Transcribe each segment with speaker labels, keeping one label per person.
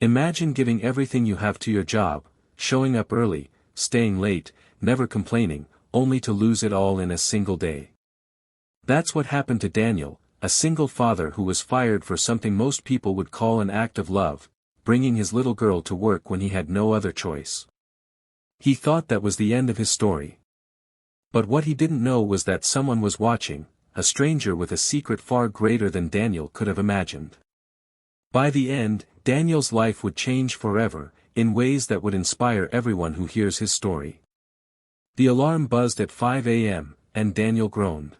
Speaker 1: Imagine giving everything you have to your job, showing up early, staying late, never complaining, only to lose it all in a single day. That's what happened to Daniel, a single father who was fired for something most people would call an act of love, bringing his little girl to work when he had no other choice. He thought that was the end of his story. But what he didn't know was that someone was watching, a stranger with a secret far greater than Daniel could have imagined. By the end, Daniel's life would change forever, in ways that would inspire everyone who hears his story. The alarm buzzed at 5 a.m., and Daniel groaned.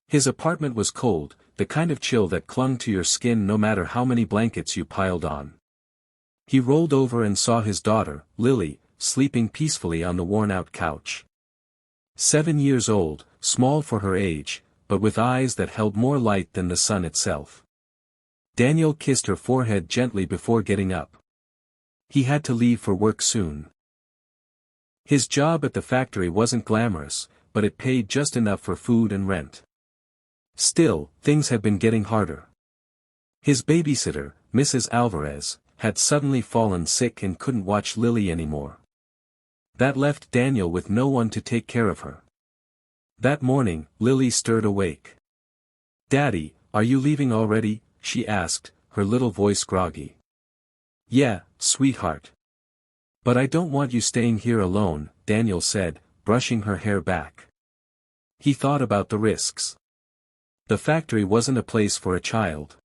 Speaker 1: His apartment was cold, the kind of chill that clung to your skin no matter how many blankets you piled on. He rolled over and saw his daughter, Lily, sleeping peacefully on the worn-out couch. 7 years old, small for her age, but with eyes that held more light than the sun itself. Daniel kissed her forehead gently before getting up. He had to leave for work soon. His job at the factory wasn't glamorous, but it paid just enough for food and rent. Still, things had been getting harder. His babysitter, Mrs. Alvarez, had suddenly fallen sick and couldn't watch Lily anymore. That left Daniel with no one to take care of her. That morning, Lily stirred awake. "Daddy, are you leaving already?" she asked, her little voice groggy. "Yeah, sweetheart. But I don't want you staying here alone," Daniel said, brushing her hair back. He thought about the risks. The factory wasn't a place for a child.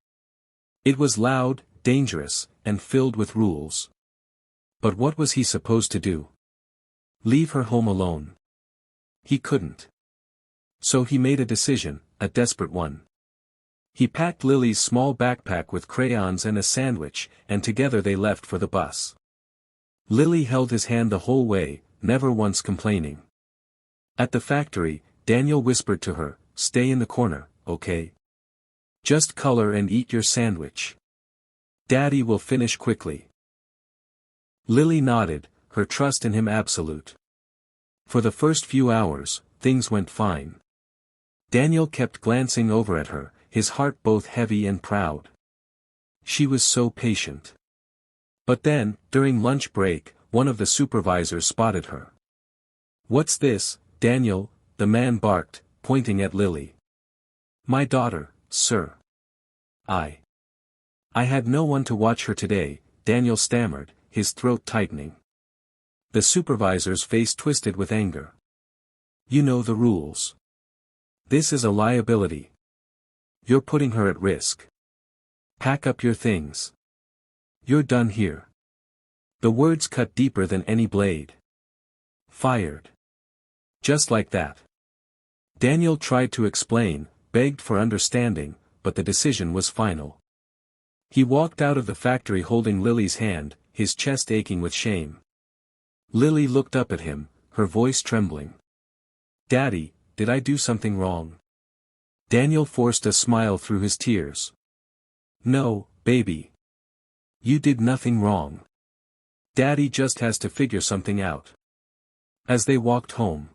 Speaker 1: It was loud, dangerous, and filled with rules. But what was he supposed to do? Leave her home alone? He couldn't. So he made a decision, a desperate one. He packed Lily's small backpack with crayons and a sandwich, and together they left for the bus. Lily held his hand the whole way, never once complaining. At the factory, Daniel whispered to her, "Stay in the corner, okay? Just color and eat your sandwich. Daddy will finish quickly." Lily nodded, her trust in him absolute. For the first few hours, things went fine. Daniel kept glancing over at her, his heart both heavy and proud. She was so patient. But then, during lunch break, one of the supervisors spotted her. "What's this, Daniel?" the man barked, pointing at Lily. "My daughter, sir. I had no one to watch her today," Daniel stammered, his throat tightening. The supervisor's face twisted with anger. "You know the rules. This is a liability. You're putting her at risk. Pack up your things. You're done here." The words cut deeper than any blade. "Fired." Just like that. Daniel tried to explain, begged for understanding, but the decision was final. He walked out of the factory holding Lily's hand, his chest aching with shame. Lily looked up at him, her voice trembling. "Daddy, did I do something wrong?" Daniel forced a smile through his tears. "No, baby. You did nothing wrong. Daddy just has to figure something out." As they walked home.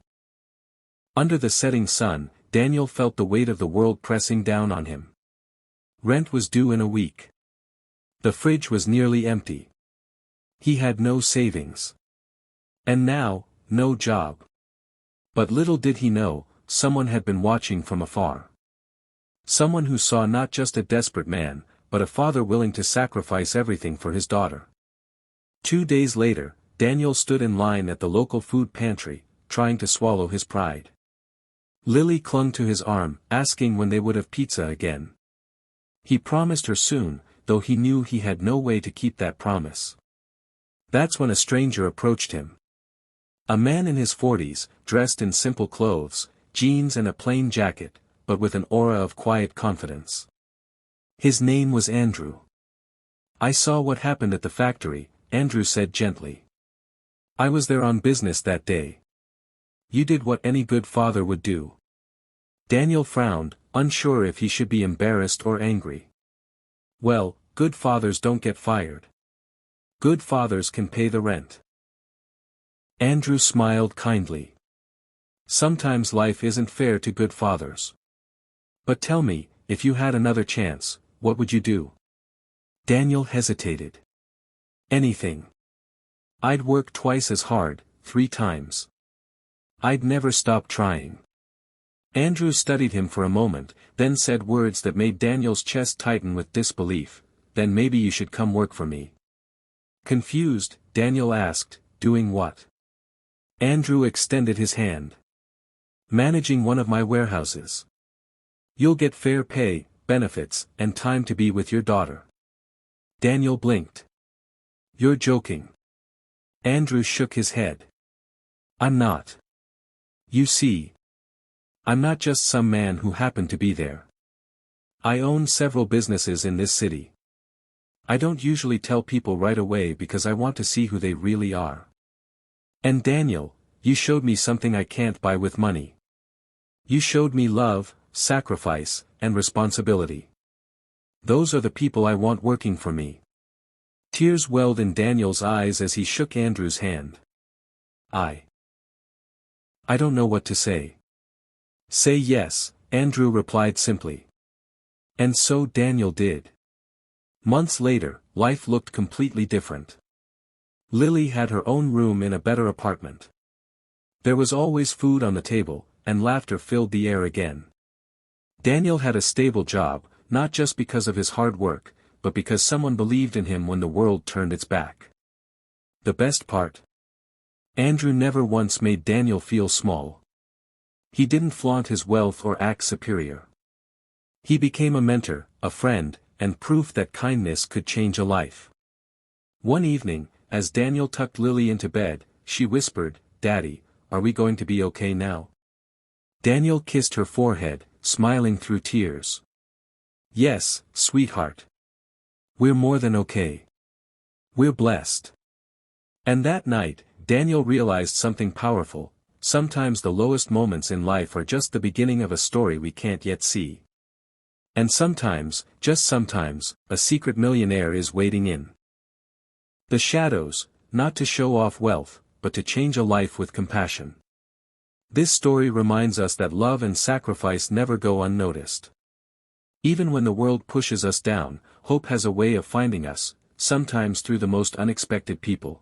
Speaker 1: Under the setting sun, Daniel felt the weight of the world pressing down on him. Rent was due in a week. The fridge was nearly empty. He had no savings. And now, no job. But little did he know, someone had been watching from afar. Someone who saw not just a desperate man, but a father willing to sacrifice everything for his daughter. 2 days later, Daniel stood in line at the local food pantry, trying to swallow his pride. Lily clung to his arm, asking when they would have pizza again. He promised her soon, though he knew he had no way to keep that promise. That's when a stranger approached him. A man in his 40s, dressed in simple clothes, jeans and a plain jacket, but with an aura of quiet confidence. His name was Andrew. "I saw what happened at the factory," Andrew said gently. "I was there on business that day. You did what any good father would do." Daniel frowned, unsure if he should be embarrassed or angry. "Well, good fathers don't get fired. Good fathers can pay the rent." Andrew smiled kindly. "Sometimes life isn't fair to good fathers. But tell me, if you had another chance, what would you do?" Daniel hesitated. Anything. I'd work twice as hard, 3 times. I'd never stop trying. Andrew studied him for a moment, then said words that made Daniel's chest tighten with disbelief. Then maybe you should come work for me. Confused, Daniel asked, doing what? Andrew extended his hand. Managing one of my warehouses. You'll get fair pay, benefits, and time to be with your daughter. Daniel blinked. You're joking. Andrew shook his head. I'm not. You see. I'm not just some man who happened to be there. I own several businesses in this city. I don't usually tell people right away because I want to see who they really are. And Daniel, you showed me something I can't buy with money. You showed me love, sacrifice, and responsibility. Those are the people I want working for me. Tears welled in Daniel's eyes as he shook Andrew's hand. I don't know what to say. Say yes, Andrew replied simply. And so Daniel did. Months later, life looked completely different. Lily had her own room in a better apartment. There was always food on the table, and laughter filled the air again. Daniel had a stable job, not just because of his hard work, but because someone believed in him when the world turned its back. The best part? Andrew never once made Daniel feel small. He didn't flaunt his wealth or act superior. He became a mentor, a friend, and proof that kindness could change a life. One evening, as Daniel tucked Lily into bed, she whispered, "Daddy, are we going to be okay now?" Daniel kissed her forehead, smiling through tears. Yes, sweetheart. We're more than okay. We're blessed. And that night, Daniel realized something powerful. Sometimes the lowest moments in life are just the beginning of a story we can't yet see. And sometimes, just sometimes, a secret millionaire is waiting in the shadows, not to show off wealth, but to change a life with compassion. This story reminds us that love and sacrifice never go unnoticed. Even when the world pushes us down, hope has a way of finding us, sometimes through the most unexpected people.